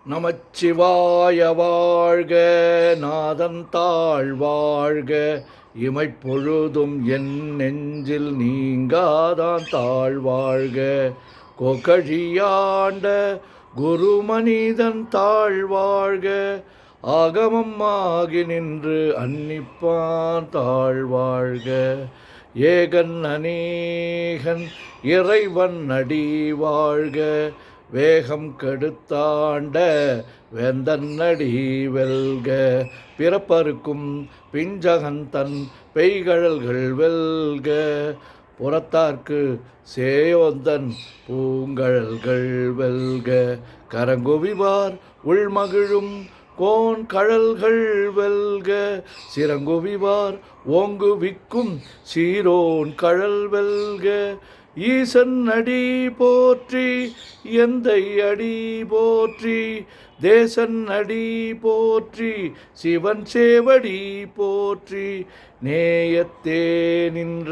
நமச்சிவாய வாழ்க, நாதன் தாழ் வாழ்க, இமைப்பொழுதும் என் நெஞ்சில் நீங்காதான் தாழ் வாழ்க. கொகழியாண்ட குருமனிதன் தாழ் வாழ்க, ஆகமம் ஆகி நின்று அன்னிப்பான் தாழ் வாழ்க. ஏகன் அநேகன் இறைவன் அடி வாழ்க, வேகம் கெடுத்தாண்ட வேந்தன் அடி வெல்க. பிறப்பருக்கும் பிஞ்சகன் தன் பெய்கழல்கள் வெல்க, புறத்தார்க்கு சேயோந்தன் பூங்கழல்கள் வெல்க. கரங்குவிவார் உள்மகிழும் கோன் கழல்கள் வெல்க, சிறங்குவிவார் ஓங்குவிக்கும் சீரோன் கழல் வெல்க. ஈசன் அடி போற்றி, எந்தை அடி போற்றி, தேசன் அடி போற்றி, சிவன் சேவடி போற்றி. நேயத்தே நின்ற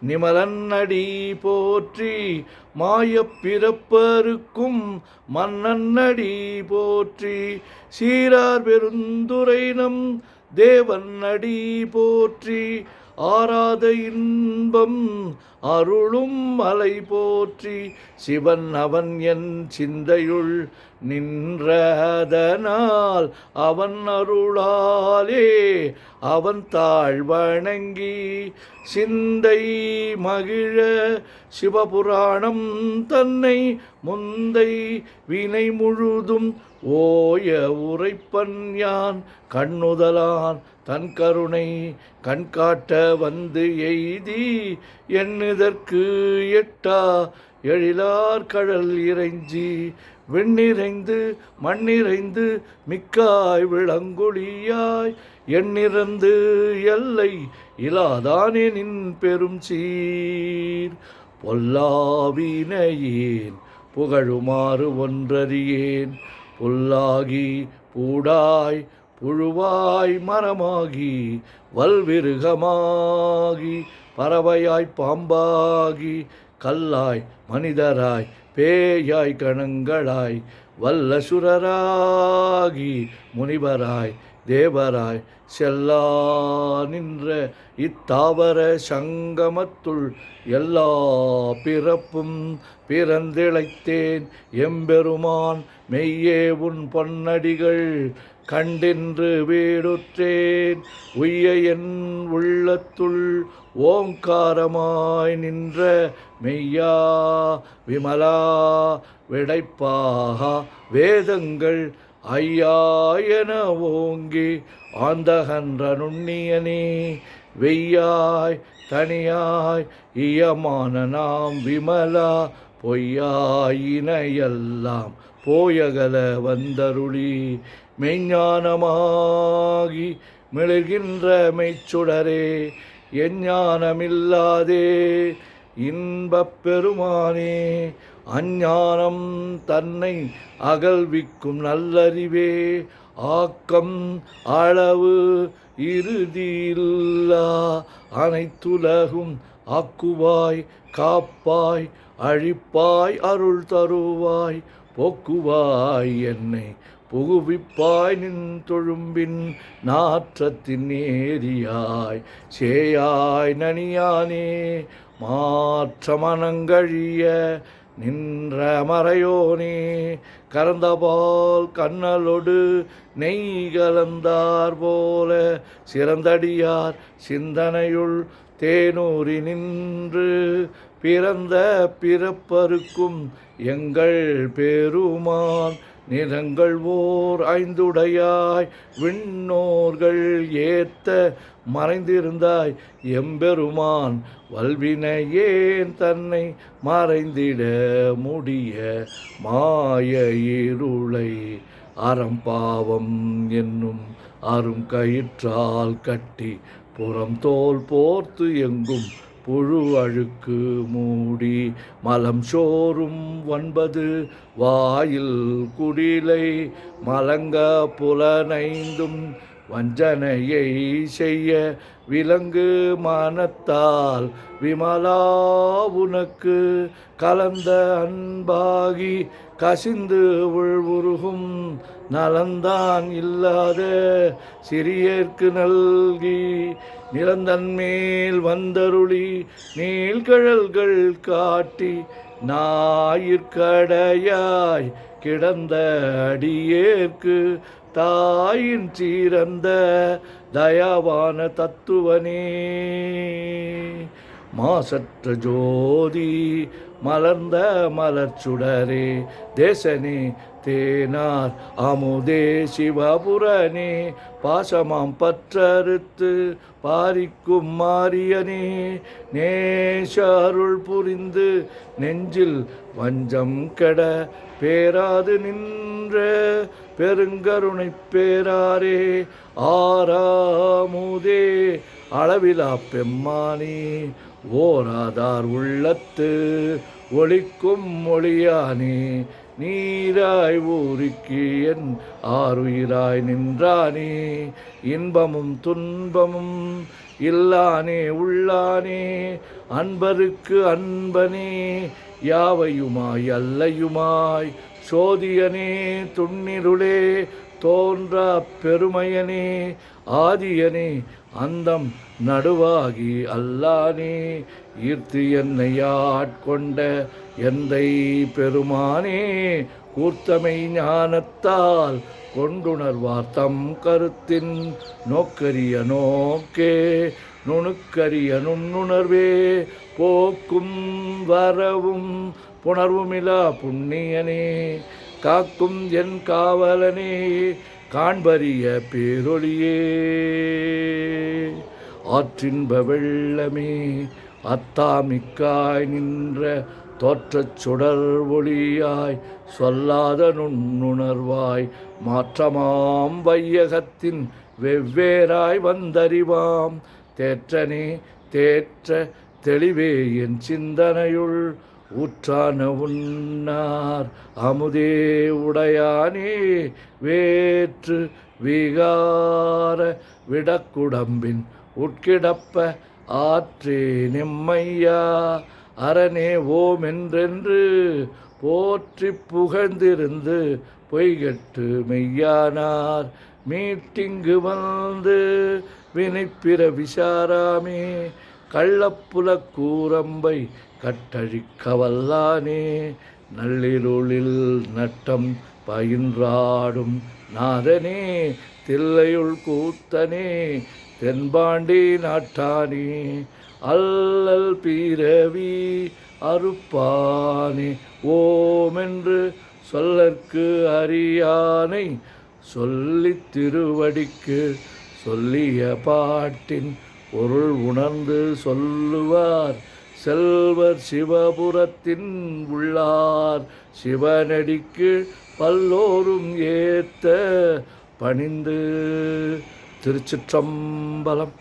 நிமலன் அடி போற்றி, மாயப் பிறப்பருக்கும் மன்னன் அடி போற்றி. சீரார் பெருந்துரை நம் தேவன் அடி போற்றி, ஆராத இன்பம் அருளும் மலை போற்றி. சிவன் அவன் என் சிந்தையுள் நின்றதனால், அவன் அருளாலே அவன் தாழ் வணங்கி சிந்தை மகிழ சிவபுராணம் தன்னை முந்தை வினை முழுதும் ஓய உரைப்பன் யான். கண்ணுதலான் தன் கருணை கண்காட்ட வந்து எய்தி, எண்ணுதற்கு எட்டா எழிலார் கடல் இறைஞ்சி, விண்ணிறைந்து மண்ணிறைந்து மிக்காய் விளங்கொழியாய், எண்ணிறந்து எல்லை இலாதானே நின் பெரும் சீர். பொல்லாவினையேன் புகழுமாறு ஒன்றறியேன், புல்லாகி பூடாய் புழுவாய் மரமாகி வல்விருகமாகி, பறவையாய் பாம்பாகி கல்லாய் மனிதராய் பேயாய் கணங்களாய், வல்லசுரராகி முனிவராய் தேவராய் செல்லா நின்ற இத்தாவர சங்கமத்துள் எல்லா பிறப்பும் பிறந்திழைத்தேன் எம்பெருமான். மெய்யே உன் பொன்னடிகள் கண்டென்று வீடுற்றேன், உய்ய என் உள்ளத்துள் ஓங்காரமாய் நின்ற மெய்யா விமலா விடைப்பாக வேதங்கள் ஐயா என ஓங்கி ஆந்தகன்ற நுண்ணியனே. வெய்யாய் தனியாய் இயமான நாம் விமலா, பொய்யாயினையெல்லாம் போயகல வந்தருளி, மெய்ஞானமாகி மிளர்கின்ற மெய்ச்சுடரே, எஞ்ஞானமில்லாதே இன்பப் பெருமானே. அஞ்ஞானம் தன்னை அகல்விக்கும் நல்லறிவே, ஆக்கம் அளவு இறுதியில்லா அனைத்துலகும் ஆக்குவாய் காப்பாய் அழிப்பாய் அருள் தருவாய், போக்குவாய் என்னை புகுவிப்பாய் நின் தொழும்பின் நாற்றத்தின் நேரியாய், சேயாய் நனியானே மாற்ற மனங்கழிய நின்ற மறையோனே. கறந்தபால் கண்ணலொடு நெய் கலந்தார் போல, சிறந்தடியார் சிந்தனையுள் தேனூரி நின்று, பிறந்த பிறப்பருக்கும் எங்கள் பெருமான். நிறங்கள் ஓர் ஐந்துடையாய் விண்ணோர்கள் ஏத்த மறைந்திருந்தாய் எம்பெருமான், வல்வினையேன் தன்னை மறைந்திட முடிய மாய இருளை அறம்பாவம் என்னும் அரும் கயிற்றால் கட்டி, புறம் தோல் போர்த்து எங்கும் புழு அழுக்கு மூடி, மலம் சோறும் 9 வாயில் குடிலை மலங்க புலனைந்தும் வஞ்சனையை செய்ய, விலங்கு மனத்தால் விமலா உனக்கு கலந்த அன்பாகி கசிந்து உள்வுருகும் நலந்தான் இல்லாத சிறியர்க்கு நல்கி நிலந்தன்மேல் வந்தருளி நீள்கழல்கள் காட்டி ஞாயிற்கடையாய் கிடந்த அடியேற்கு தாயின் சீரந்த தயாவான தத்துவனே. மாசற்ற ஜோதி மலர்ந்த மலர்ச்சுடரே தேசனே தேனார் அமுதே சிவபுரனே பாசமாம் பற்றறுத்து பாரிக்கும் மாரியனே நேச அருள் புரிந்து நெஞ்சில் வஞ்சம் கெட பேராது நின்ற பெருங்கருணை பேராரே ஆறாமுதே அளவிலா பெம்மானி ஓராதார் உள்ளத்து ஒளிக்கும் மொழியானே நீராய் ஊருக்கு என் ஆறுயிராய் நின்றானே இன்பமும் துன்பமும் இல்லானே உள்ளானே அன்பருக்கு அன்பனே யாவையுமாய் அல்லையுமாய் சோதியனே துண்ணிருளே தோன்றா பெருமையனே ஆதியனே அந்தம் நடுவாகி அல்லானே ஈர்த்து என்னை ஆட்கொண்ட எந்தை பெருமானே கூர்த்தமை ஞானத்தால் கொண்டுணர்வார் தம் கருத்தின் நோக்கரிய நோக்கே நுணுக்கரிய நுண்ணுணர்வே போக்கும் வரவும் புணர்வுமிலா புண்ணியனே காக்கும் என் காவலனே காண்பரிய பேரொளியே ஆற்றின்ப வெள்ளமே அத்தாமிக்காய் நின்ற தோற்றச் சுடர் ஒளியாய் சொல்லாத நுண்ணுணர்வாய் மாற்றமாம் வையகத்தின் வெவ்வேறாய் வந்தறிவாம் தேற்றனே தேற்ற தெளிவே என் சிந்தனையுள் ஊற்றான உன்னார் அமுதே உடையானே வேற்று விகார விடக்குடம்பின் உட்கிடப்ப ஆற்றே நிம்மையா அரணே ஓம் என்றென்று போற்றி புகழ்ந்திருந்து பொய்கட்டு மெய்யானார் மீட்டிங்கு வந்து வினைப்பிற விசாராமே கள்ளப்புல கூரம்பை கட்டழிக்க வல்லானே நள்ளிருளில் நட்டம் பயின்றாடும் நாதனே தில்லையுள் கூத்தனே தென்பாண்டி நாட்டானே அல்லல் பீரவி அறுப்பானே ஓமென்று சொல்லற்கு அறியானை சொல்லித் திருவடிக்கு சொல்லிய பாட்டின் பொருள் உணர்ந்து சொல்லுவார் செல்வர் சிவபுரத்தின் உள்ளார் சிவனடிக்கு பல்லோரும் ஏத்த பணிந்து. திருச்சிற்றம்பலம்.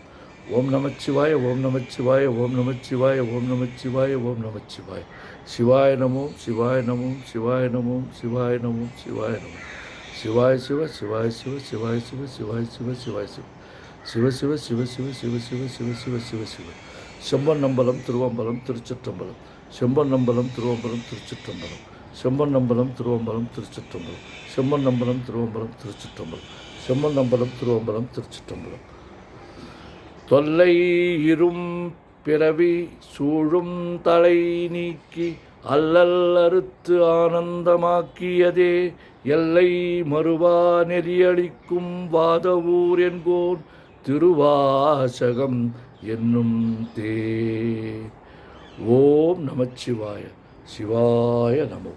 ஓம் நமச்சிவாய ஓம் நமச்சிவாய ஓம் நமச்சிவாய ஓம் நமச்சிவாய ஓம் நமச்சிவாய. சிவாய நமோம் சிவாய நமோம் சிவாய நமோம் சிவாய நமோம் சிவாய நமோம். சிவாய சிவ சிவாய சிவ சிவாய சிவ சிவாய சிவ சிவாய சிவ சிவ சிவ சிவ சிவ சிவ சிவ சிவ சிவ சிவ சிவ. செம்பன்னம்பலம் திருவம்பலம் திருச்சிற்றம்பலம். செம்பன்னம்பலம் திருவம்பலம் திருச்சிற்றம்பலம். செம்பன்னம்பலம் திருவம்பலம் திருச்சிற்றம்பலம். செம்பன்னம்பலம் திருவம்பலம் திருச்சிற்றம்பலம். செம்பன்னம்பலம் திருவம்பலம் திருச்சிற்றம்பலம். தொல்லை இரும் பிறவி சூழும் தலை நீக்கி அல்லல் அறுத்து ஆனந்தமாக்கியதே எல்லை மறுவா நெறியளிக்கும் வாதவூர் என்கோன் திருவாசகம் என்னும் தே. ஓம் நமச்சிவாய. சிவாய நமோ.